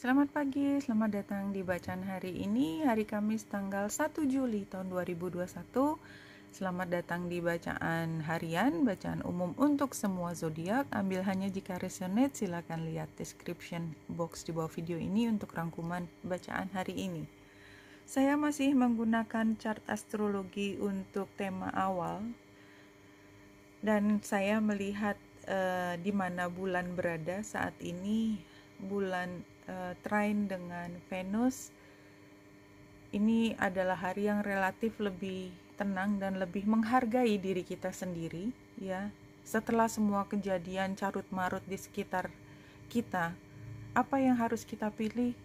Selamat pagi, selamat datang di bacaan hari ini, hari Kamis tanggal 1 Juli tahun 2021. Selamat datang di bacaan harian, bacaan umum untuk semua zodiak. Ambil hanya jika resonate, silakan lihat description box di bawah video ini untuk rangkuman bacaan hari ini. Saya masih menggunakan chart astrologi untuk tema awal, dan saya melihat di mana bulan berada saat ini. Bulan trine dengan Venus ini adalah hari yang relatif lebih tenang dan lebih menghargai diri kita sendiri, ya. Setelah semua kejadian carut marut di sekitar kita, apa yang harus kita pilih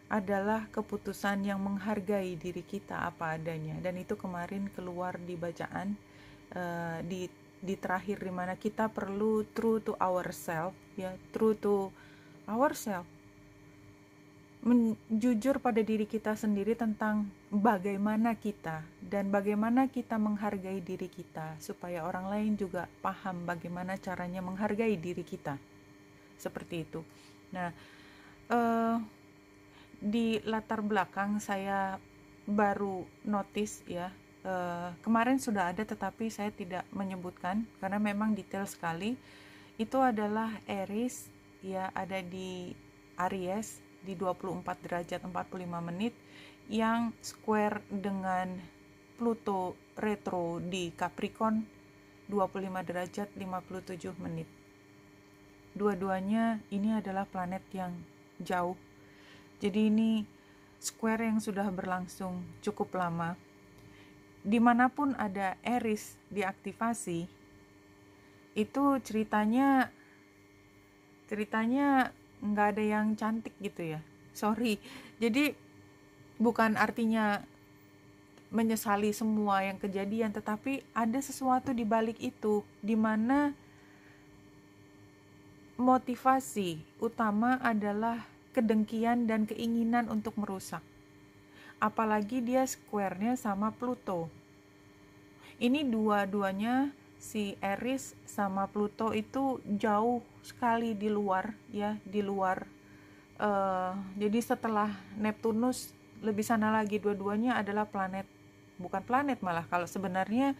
adalah keputusan yang menghargai diri kita apa adanya. Dan itu kemarin keluar di bacaan di terakhir, di mana kita perlu true to ourselves, ya, true to ourselves, jujur pada diri kita sendiri tentang bagaimana kita dan bagaimana kita menghargai diri kita, supaya orang lain juga paham bagaimana caranya menghargai diri kita. Seperti itu. Nah, di latar belakang saya baru notice, ya, kemarin sudah ada tetapi saya tidak menyebutkan karena memang detail sekali. Itu adalah Aries, ya, ada di Aries di 24 derajat 45 menit yang square dengan Pluto retro di Capricorn 25 derajat 57 menit. Dua-duanya ini adalah planet yang jauh. Jadi ini square yang sudah berlangsung cukup lama. Dimanapun ada Aries diaktifasi, itu ceritanya nggak ada yang cantik gitu ya. Sorry. Jadi bukan artinya menyesali semua yang kejadian, tetapi ada sesuatu di balik itu, di mana motivasi utama adalah kedengkian dan keinginan untuk merusak. Apalagi dia square-nya sama Pluto. Ini dua-duanya, si Aries sama Pluto itu jauh sekali di luar, ya, di luar. Jadi setelah Neptunus lebih sana lagi, dua-duanya adalah planet, bukan planet malah. Kalau sebenarnya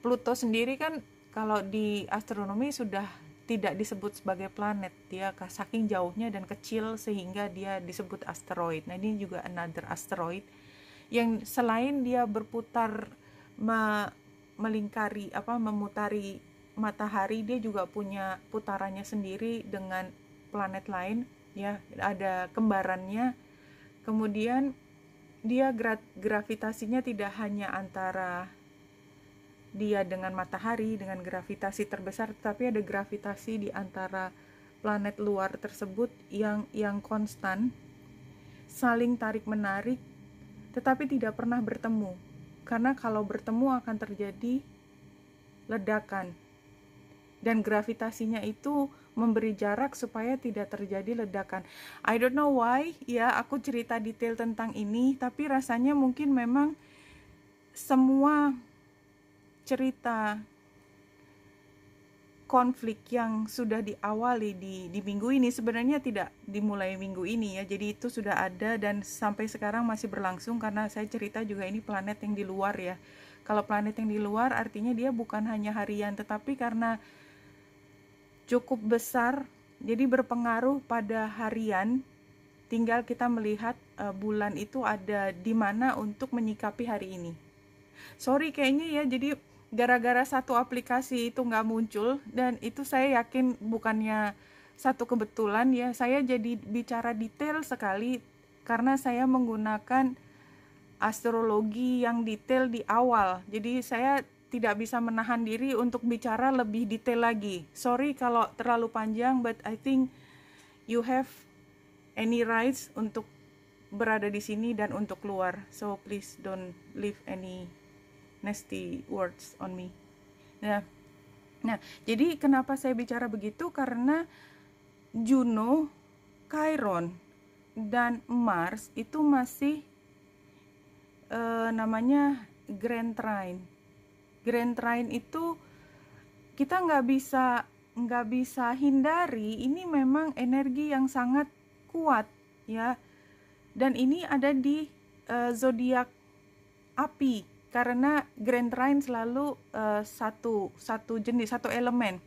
Pluto sendiri kan kalau di astronomi sudah tidak disebut sebagai planet, dia saking jauhnya dan kecil sehingga dia disebut asteroid. Nah, ini juga another asteroid yang selain dia berputar memutari matahari, dia juga punya putarannya sendiri dengan planet lain, ya, ada kembarannya. Kemudian dia gravitasinya tidak hanya antara dia dengan matahari dengan gravitasi terbesar, tapi ada gravitasi di antara planet luar tersebut yang konstan, saling tarik menarik, tetapi tidak pernah bertemu. Karena kalau bertemu akan terjadi ledakan, dan gravitasinya itu memberi jarak supaya tidak terjadi ledakan. I don't know why, ya, aku cerita detail tentang ini, tapi rasanya mungkin memang semua cerita konflik yang sudah diawali di minggu ini sebenarnya tidak dimulai minggu ini, ya. Jadi itu sudah ada dan sampai sekarang masih berlangsung, karena saya cerita juga ini planet yang di luar, ya. Kalau planet yang di luar artinya dia bukan hanya harian, tetapi karena cukup besar, jadi berpengaruh pada harian. Tinggal kita melihat bulan itu ada di mana untuk menyikapi hari ini. Sorry kayaknya, ya, jadi gara-gara satu aplikasi itu nggak muncul, dan itu saya yakin bukannya satu kebetulan, ya. Saya jadi bicara detail sekali karena saya menggunakan astrologi yang detail di awal. Jadi saya tidak bisa menahan diri untuk bicara lebih detail lagi. Sorry kalau terlalu panjang, but I think you have any rights untuk berada di sini dan untuk keluar. So please don't leave any nasty words on me. Nah, jadi kenapa saya bicara begitu? Karena Juno, Chiron, dan Mars itu masih namanya Grand Trine. Grand Trine itu kita nggak bisa hindari, ini memang energi yang sangat kuat, ya. Dan ini ada di zodiak api, karena Grand Trine selalu satu jenis, satu elemen.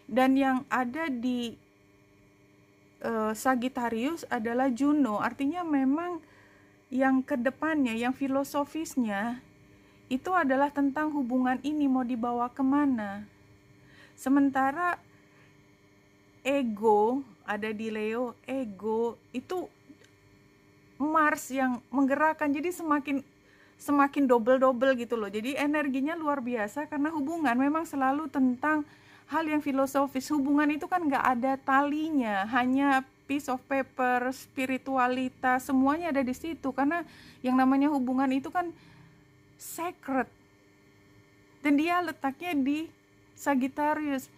Dan yang ada di Sagittarius adalah Juno, artinya memang yang kedepannya, yang filosofisnya itu adalah tentang hubungan ini mau dibawa kemana. Sementara ego ada di Leo, ego itu Mars yang menggerakkan, jadi semakin double gitu loh. Jadi energinya luar biasa, karena hubungan memang selalu tentang hal yang filosofis. Hubungan itu kan nggak ada talinya, hanya piece of paper, spiritualitas, semuanya ada di situ. Karena yang namanya hubungan itu kan sacred, dan dia letaknya di Sagittarius.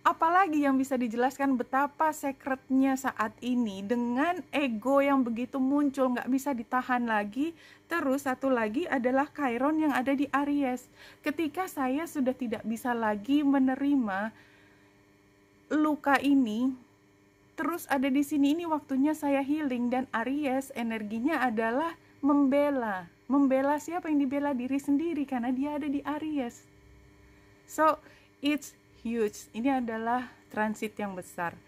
Apalagi yang bisa dijelaskan betapa sacrednya saat ini dengan ego yang begitu muncul, nggak bisa ditahan lagi. Terus satu lagi adalah Chiron yang ada di Aries. Ketika saya sudah tidak bisa lagi menerima luka ini, terus ada di sini, ini waktunya saya healing. Dan Aries energinya adalah membela. Membela siapa? Yang dibela diri sendiri, karena dia ada di Aries. So it's huge. Ini adalah transit yang besar,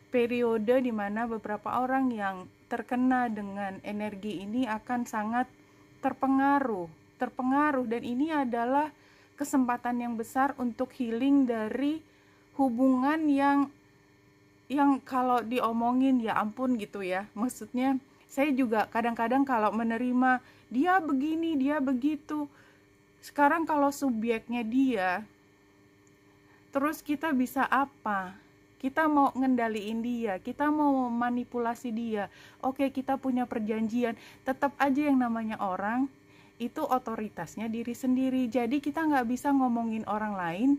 periode dimana beberapa orang yang terkena dengan energi ini akan sangat terpengaruh, dan ini adalah kesempatan yang besar untuk healing dari hubungan yang kalau diomongin ya ampun gitu ya. Maksudnya saya juga kadang-kadang kalau menerima dia begini, dia begitu. Sekarang kalau subjeknya dia, terus kita bisa apa? Kita mau ngendaliin dia, kita mau manipulasi dia. Oke, kita punya perjanjian. Tetap aja yang namanya orang, itu otoritasnya diri sendiri. Jadi kita nggak bisa ngomongin orang lain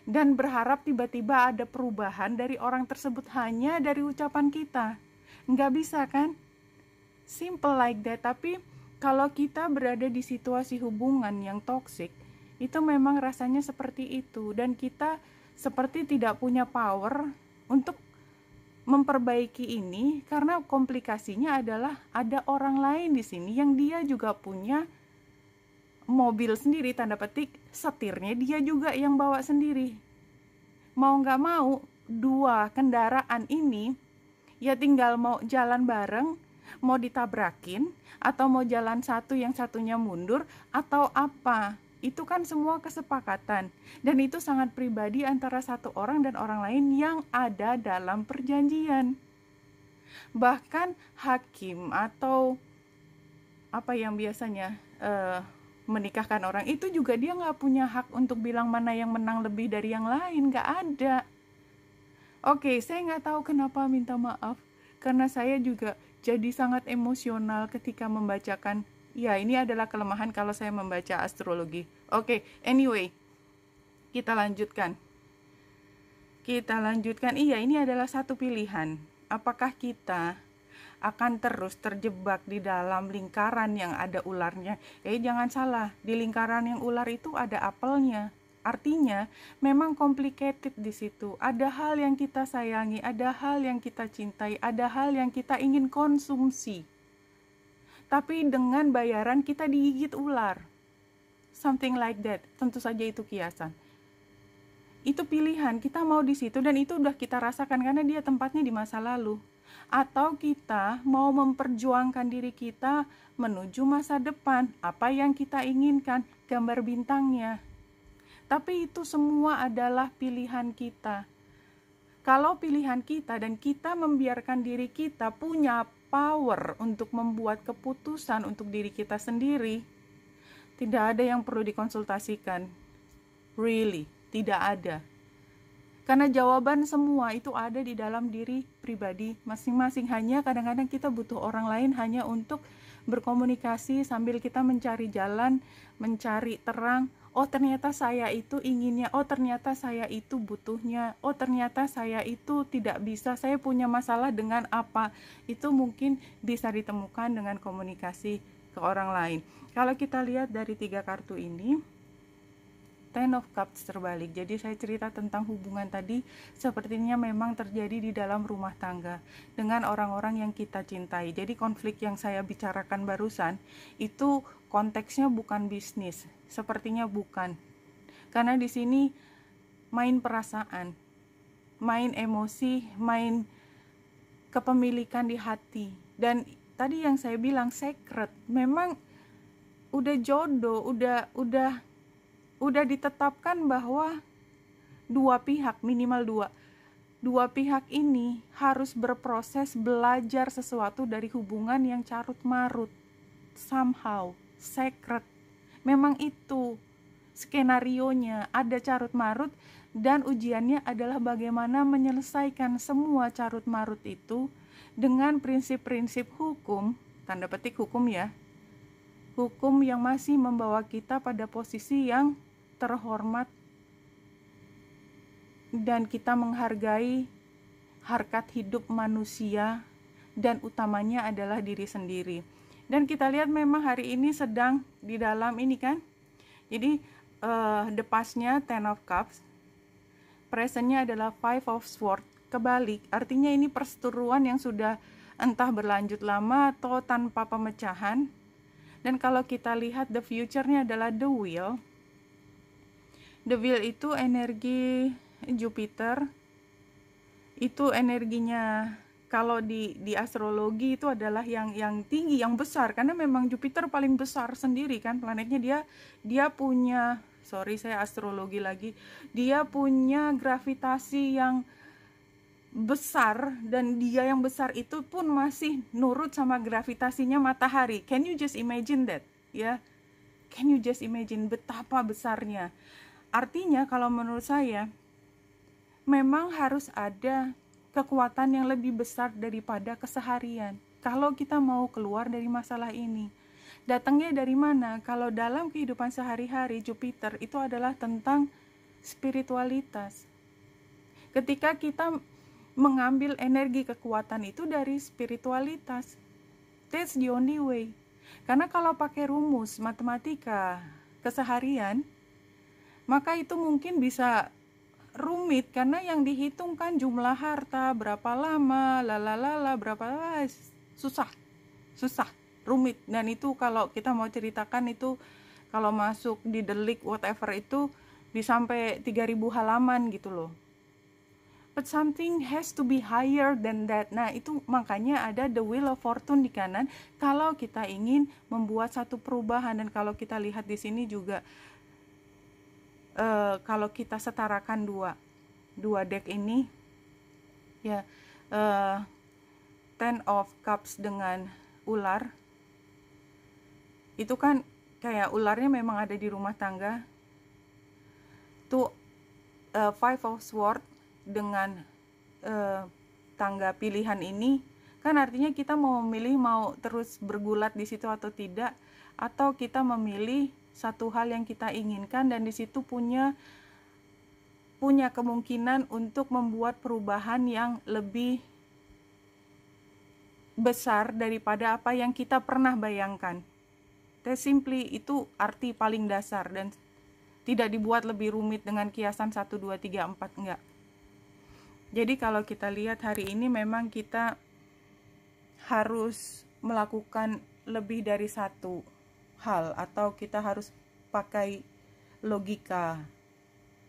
dan berharap tiba-tiba ada perubahan dari orang tersebut hanya dari ucapan kita. Nggak bisa kan? Simple like that. Tapi kalau kita berada di situasi hubungan yang toksik, itu memang rasanya seperti itu. Dan kita seperti tidak punya power untuk memperbaiki ini, karena komplikasinya adalah ada orang lain di sini yang dia juga punya mobil sendiri, tanda petik, setirnya dia juga yang bawa sendiri. Mau nggak mau, dua kendaraan ini ya tinggal mau jalan bareng, mau ditabrakin, atau mau jalan satu yang satunya mundur, atau apa. Itu kan semua kesepakatan, dan itu sangat pribadi antara satu orang dan orang lain yang ada dalam perjanjian. Bahkan hakim atau apa yang biasanya menikahkan orang itu juga dia nggak punya hak untuk bilang mana yang menang lebih dari yang lain, nggak ada. Oke, saya nggak tahu kenapa minta maaf, karena saya juga jadi sangat emosional ketika membacakan. Ya, ini adalah kelemahan kalau saya membaca astrologi. Oke, anyway, kita lanjutkan. Iya, ini adalah satu pilihan. Apakah kita akan terus terjebak di dalam lingkaran yang ada ularnya? Jangan salah, di lingkaran yang ular itu ada apelnya. Artinya, memang complicated di situ. Ada hal yang kita sayangi, ada hal yang kita cintai, ada hal yang kita ingin konsumsi. Tapi dengan bayaran kita digigit ular. Something like that. Tentu saja itu kiasan. Itu pilihan, kita mau di situ, dan itu udah kita rasakan karena dia tempatnya di masa lalu. Atau kita mau memperjuangkan diri kita menuju masa depan, apa yang kita inginkan, gambar bintangnya. Tapi itu semua adalah pilihan kita. Kalau pilihan kita dan kita membiarkan diri kita punya power untuk membuat keputusan untuk diri kita sendiri, tidak ada yang perlu dikonsultasikan. Really, tidak ada. Karena jawaban semua itu ada di dalam diri pribadi masing-masing. Hanya kadang-kadang kita butuh orang lain hanya untuk berkomunikasi sambil kita mencari jalan, mencari terang. Oh, ternyata saya itu inginnya, oh ternyata saya itu butuhnya, oh ternyata saya itu tidak bisa, saya punya masalah dengan apa. Itu mungkin bisa ditemukan dengan komunikasi ke orang lain. Kalau kita lihat dari 3 kartu ini, Ten of Cups terbalik. Jadi saya cerita tentang hubungan tadi sepertinya memang terjadi di dalam rumah tangga dengan orang-orang yang kita cintai. Jadi konflik yang saya bicarakan barusan itu konteksnya bukan bisnis, sepertinya bukan. Karena di sini main perasaan, main emosi, main kepemilikan di hati. Dan tadi yang saya bilang sacred, memang udah jodoh, udah ditetapkan bahwa dua pihak, minimal dua pihak ini harus berproses belajar sesuatu dari hubungan yang carut marut, somehow sacred. Memang itu skenarionya, ada carut marut, dan ujiannya adalah bagaimana menyelesaikan semua carut marut itu dengan prinsip-prinsip hukum, tanda petik hukum ya, hukum yang masih membawa kita pada posisi yang terhormat dan kita menghargai harkat hidup manusia, dan utamanya adalah diri sendiri. Dan kita lihat memang hari ini sedang di dalam ini kan, jadi the past-nya Ten of Cups, present-nya adalah Five of Swords, kebalik, artinya ini perseteruan yang sudah entah berlanjut lama atau tanpa pemecahan. Dan kalau kita lihat the future-nya adalah the Wheel. The Wheel itu energi Jupiter. Itu energinya kalau di astrologi itu adalah yang tinggi, yang besar, karena memang Jupiter paling besar sendiri kan planetnya. Dia punya, sorry saya astrologi lagi, dia punya gravitasi yang besar, dan dia yang besar itu pun masih nurut sama gravitasinya matahari. Can you just imagine that? Ya, can you just imagine betapa besarnya? Artinya kalau menurut saya memang harus ada kekuatan yang lebih besar daripada keseharian kalau kita mau keluar dari masalah ini. Datangnya dari mana? Kalau dalam kehidupan sehari-hari, Jupiter itu adalah tentang spiritualitas. Ketika kita mengambil energi kekuatan itu dari spiritualitas, that's the only way. Karena kalau pakai rumus matematika keseharian, maka itu mungkin bisa rumit, karena yang dihitung kan jumlah harta, berapa lama, berapa, susah, rumit. Dan itu kalau kita mau ceritakan itu, kalau masuk di delik whatever itu bisa sampai 3000 halaman gitu loh. But something has to be higher than that. Nah itu makanya ada the Wheel of Fortune di kanan kalau kita ingin membuat satu perubahan. Dan kalau kita lihat di sini juga, kalau kita setarakan dua deck ini ya, Ten of Cups dengan ular, itu kan kayak ularnya memang ada di rumah tangga tuh. Five of Swords dengan tangga pilihan ini kan artinya kita mau memilih mau terus bergulat di situ atau tidak, atau kita memilih satu hal yang kita inginkan, dan di situ punya kemungkinan untuk membuat perubahan yang lebih besar daripada apa yang kita pernah bayangkan. Simply itu arti paling dasar, dan tidak dibuat lebih rumit dengan kiasan 1, 2, 3, 4, enggak. Jadi kalau kita lihat hari ini memang kita harus melakukan lebih dari satu hal, atau kita harus pakai logika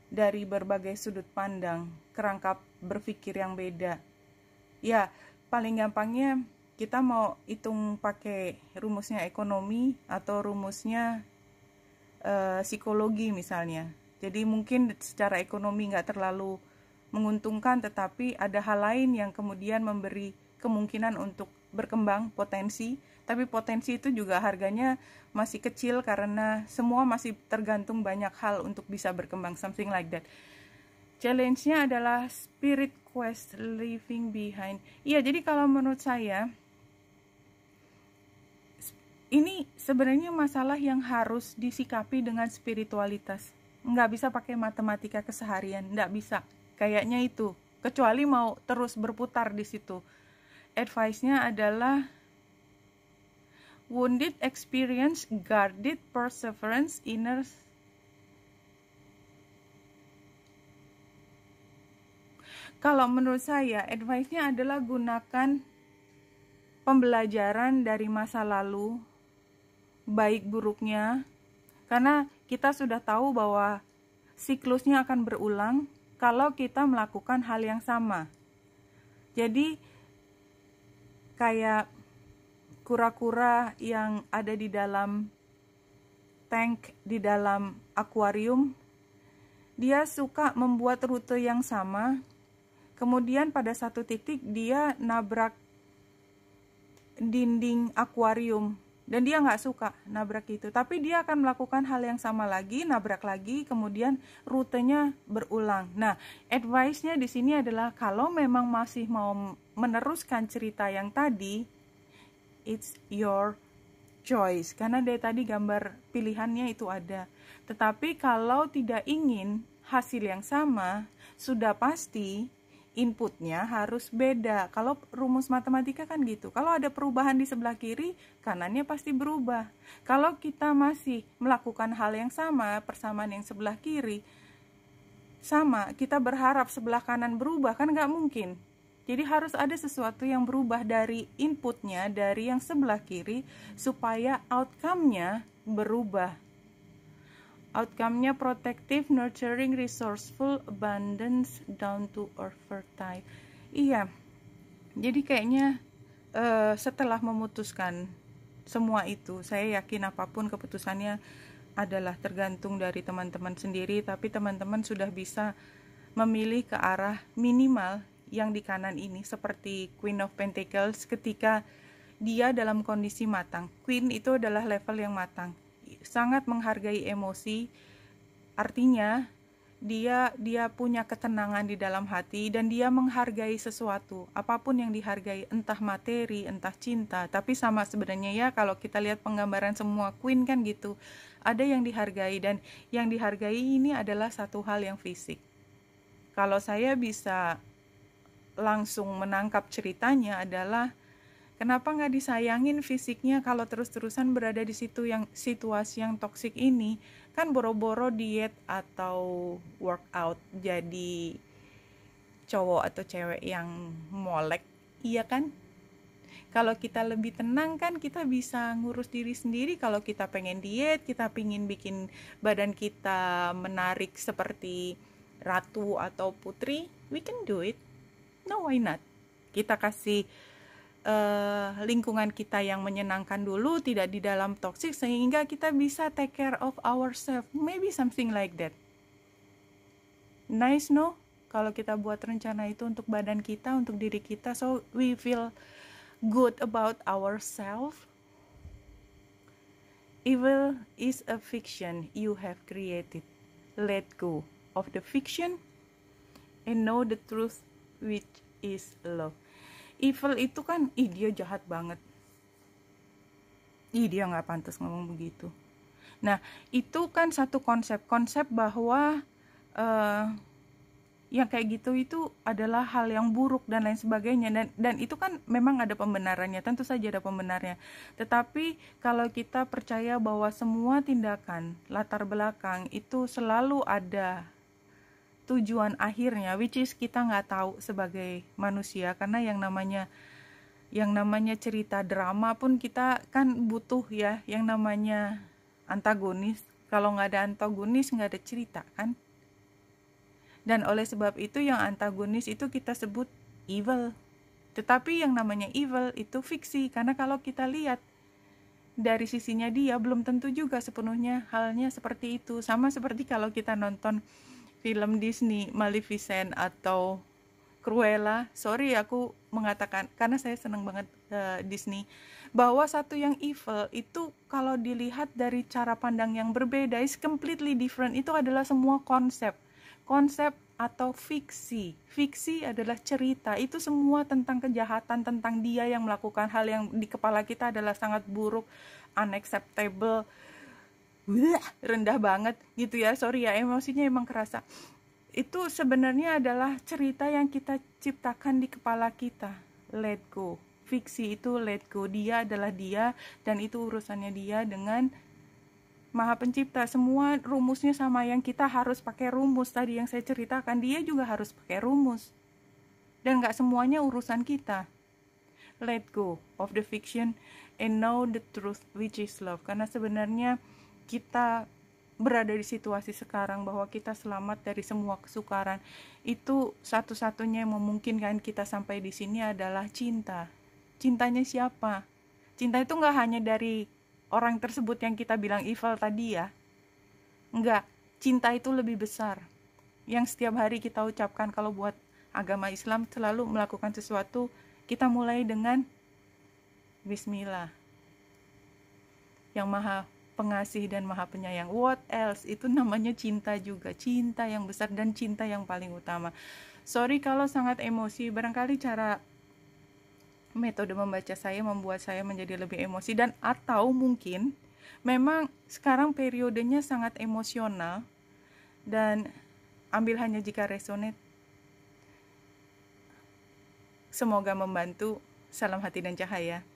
dari berbagai sudut pandang, kerangka berpikir yang beda. Ya, paling gampangnya kita mau hitung pakai rumusnya ekonomi atau rumusnya psikologi misalnya. Jadi mungkin secara ekonomi nggak terlalu menguntungkan, tetapi ada hal lain yang kemudian memberi kemungkinan untuk berkembang, potensi. Tapi potensi itu juga harganya masih kecil karena semua masih tergantung banyak hal untuk bisa berkembang, something like that. Challenge-nya adalah spirit quest, leaving behind. Iya, jadi kalau menurut saya ini sebenarnya masalah yang harus disikapi dengan spiritualitas. Nggak bisa pakai matematika keseharian, nggak bisa. Kayaknya itu, kecuali mau terus berputar di situ. Advice-nya adalah wounded experience, guarded perseverance, inner Kalau menurut saya, advice-nya adalah gunakan pembelajaran dari masa lalu, baik buruknya, karena kita sudah tahu bahwa siklusnya akan berulang kalau kita melakukan hal yang sama. Jadi kayak kura-kura yang ada di dalam tank, di dalam akuarium, dia suka membuat rute yang sama, kemudian pada satu titik dia nabrak dinding akuarium, dan dia nggak suka nabrak itu, tapi dia akan melakukan hal yang sama lagi, nabrak lagi, kemudian rutenya berulang. Nah, advice-nya di sini adalah kalau memang masih mau meneruskan cerita yang tadi, it's your choice, karena dari tadi gambar pilihannya itu ada. Tetapi kalau tidak ingin hasil yang sama, sudah pasti inputnya harus beda. Kalau rumus matematika kan gitu, kalau ada perubahan di sebelah kiri, kanannya pasti berubah. Kalau kita masih melakukan hal yang sama, persamaan yang sebelah kiri sama, kita berharap sebelah kanan berubah, kan nggak mungkin. Jadi harus ada sesuatu yang berubah dari inputnya, dari yang sebelah kiri, supaya outcome-nya berubah. Outcome-nya protective, nurturing, resourceful, abundance, down to earth, fertile. Iya, jadi kayaknya setelah memutuskan semua itu, saya yakin apapun keputusannya adalah tergantung dari teman-teman sendiri, tapi teman-teman sudah bisa memilih ke arah minimal yang di kanan ini, seperti Queen of Pentacles ketika dia dalam kondisi matang. Queen itu adalah level yang matang, sangat menghargai emosi, artinya dia punya ketenangan di dalam hati, dan dia menghargai sesuatu, apapun yang dihargai, entah materi, entah cinta. Tapi sama sebenarnya ya, kalau kita lihat penggambaran semua Queen kan gitu, ada yang dihargai, dan yang dihargai ini adalah satu hal yang fisik. Kalau saya bisa langsung menangkap ceritanya adalah kenapa nggak disayangin fisiknya kalau terus-terusan berada di situasi yang toksik ini, kan boro-boro diet atau workout jadi cowok atau cewek yang molek, iya kan? Kalau kita lebih tenang kan kita bisa ngurus diri sendiri. Kalau kita pengen diet, kita pengen bikin badan kita menarik seperti ratu atau putri, we can do it. No, why not? Kita kasih lingkungan kita yang menyenangkan dulu, tidak di dalam toxic, sehingga kita bisa take care of ourselves. Maybe something like that. Nice, no? Kalau kita buat rencana itu untuk badan kita, untuk diri kita, so we feel good about ourselves. Evil is a fiction you have created. Let go of the fiction and know the truth, which is love. Evil itu kan, dia jahat banget, dia nggak pantas ngomong begitu. Nah, itu kan satu konsep bahwa yang kayak gitu itu adalah hal yang buruk dan lain sebagainya, dan itu kan memang ada pembenarannya, tentu saja ada pembenarnya. Tetapi kalau kita percaya bahwa semua tindakan latar belakang itu selalu ada tujuan akhirnya, which is kita nggak tahu sebagai manusia, karena yang namanya cerita drama pun kita kan butuh ya yang namanya antagonis. Kalau nggak ada antagonis nggak ada cerita kan. Dan oleh sebab itu yang antagonis itu kita sebut evil. Tetapi yang namanya evil itu fiksi, karena kalau kita lihat dari sisinya dia belum tentu juga sepenuhnya halnya seperti itu. Sama seperti kalau kita nonton film Disney, Maleficent atau Cruella, sorry aku mengatakan karena saya senang banget Disney, bahwa satu yang evil itu kalau dilihat dari cara pandang yang berbeda is completely different. Itu adalah semua konsep atau fiksi. Fiksi adalah cerita, itu semua tentang kejahatan, tentang dia yang melakukan hal yang di kepala kita adalah sangat buruk, unacceptable, rendah banget gitu ya, sorry ya, emosinya emang kerasa. Itu sebenarnya adalah cerita yang kita ciptakan di kepala kita. Let go. Fiksi itu let go. Dia adalah dia, dan itu urusannya dia dengan Maha Pencipta. Semua rumusnya sama, yang kita harus pakai rumus tadi yang saya ceritakan, dia juga harus pakai rumus. dan gak semuanya urusan kita. Let go of the fiction and know the truth, which is love. Karena sebenarnya kita berada di situasi sekarang bahwa kita selamat dari semua kesukaran, itu satu-satunya yang memungkinkan kita sampai di sini adalah cinta. Cintanya siapa? Cinta itu gak hanya dari orang tersebut yang kita bilang evil tadi ya. Enggak, cinta itu lebih besar, yang setiap hari kita ucapkan. Kalau buat agama Islam selalu melakukan sesuatu, kita mulai dengan Bismillah, yang maha pengasih dan maha penyayang. What else? Itu namanya cinta juga, cinta yang besar dan cinta yang paling utama. Sorry kalau sangat emosi, barangkali cara metode membaca saya membuat saya menjadi lebih emosi, dan atau mungkin memang sekarang periodenya sangat emosional, dan ambil hanya jika resonate. Semoga membantu. Salam hati dan cahaya.